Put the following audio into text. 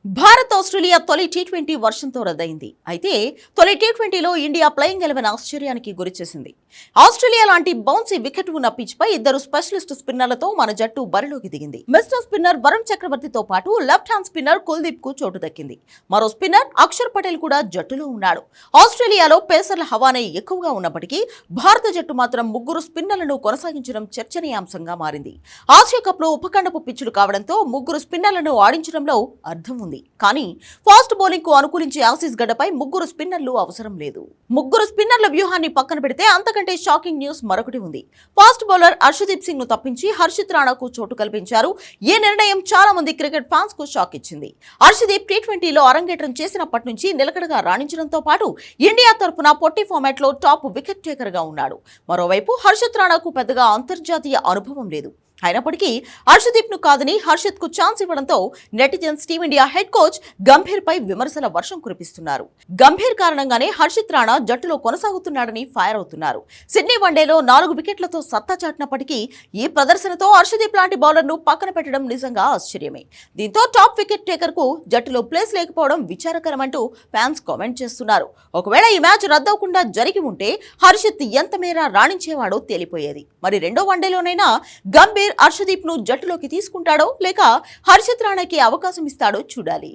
Bharat Australia తొలి T20 వర్షంతో రద్దయింది. అయితే తొలి టీ20లో ఇండియా ప్లేయింగ్ 11 ఆశ్చర్యానికి గురిచేసింది. ఆస్ట్రేలియా లాంటి బౌన్సీ వికెట్ ఉన్న పిచ్ పై ఇద్దరు స్పెషలిస్ట్ స్పిన్నర్లతో మన జట్టు బరిలోకి దిగింది. మిస్టర్ స్పిన్నర్ వరుణ్ చక్రవర్తితో పాటు లెఫ్ట్ హ్యాండ్ స్పిన్నర్ కుల్దీప్ కు చోటు దక్కింది. మరో స్పిన్నర్ అక్షర్ పటేల్ కూడా జట్టులో ఉన్నాడు. ఆస్ట్రేలియాలో పేసర్ల హవానే ఎక్కువగా ఉన్నప్పటికీ భారత జట్టు మాత్రం ముగ్గురు స్పిన్నర్లను కొనసాగించడం చర్చనీయాంశంగా మారింది. ఆసియా కప్ లో ఉపఖండపు పిచ్చులు కావడంతో ముగ్గురు స్పిన్నర్లను ఆడించడంలో అర్థం ఉంది. కానీ ఫాస్ట్ బౌలింగ్ కు అనుకూలించే ఆసీస్ గడ్డపై ముగ్గురు స్పిన్నర్లు అవసరం లేదు. ముగ్గురు స్పిన్నర్ల వ్యూహాన్ని పక్కన పెడితే అంతకంటే షాకింగ్ న్యూస్ మరొకటి ఉంది. ఫాస్ట్ బౌలర్ అర్షదీప్ సింగ్ ను తప్పించి హర్షిత్ రాణాకు చోటు కల్పించారు. ఈ నిర్ణయం చాలా మంది క్రికెట్ ఫ్యాన్స్ కు షాక్ ఇచ్చింది. హర్షదీప్ టీ20లో అరంగేట్రం చేసినప్పటి నుంచి నిలకడగా రాణించడంతో పాటు ఇండియా తరపున పొట్టి ఫార్మాట్ లో టాప్ వికెట్ టేకర్ గా ఉన్నాడు. మరోవైపు హర్షిత్ రాణాకు పెద్దగా అంతర్జాతీయ అనుభవం లేదు. అయినప్పటికీ హర్షదీప్ ను కాదని హర్షిత్ కు ఛాన్స్ ఇవ్వడంతో netizens Team India head coach Gambhir పై విమర్శల వర్షం కురిపిస్తున్నారు. గంభీర్ కారణంగానే హర్షిత్ రాణా జట్టులో కొనసాగుతున్నాడని ఫైర్ అవుతున్నారు. సిడ్నీ వన్డేలో 4 వికెట్లతో సత్తా చాటినప్పటికీ ఈ ప్రదర్శనతో హర్షదీప్ లాంటి బౌలర్ ను పక్కన పెట్టడం నిజంగా ఆశ్చర్యమే. దీంతో టాప్ వికెట్ టేకర్ కు జట్టులో ప్లేస్ లేకపోవడం విచారకరమంటూ ఫ్యాన్స్ కామెంట్ చేస్తున్నారు. ఒకవేళ ఈ మ్యాచ్ రద్దవకుండా జరిగి ఉంటే హర్షిత్ ఎంత మేర రాణించేవాడో తేలిపోయేది. మరి రెండో వన్డేలోనైనా గంభీర్ హర్షదీప్ ను జట్టులోకి తీసుకుంటాడో లేక హర్షిత్ రాణాకి అవకాశం ఇస్తాడో చూడాలి.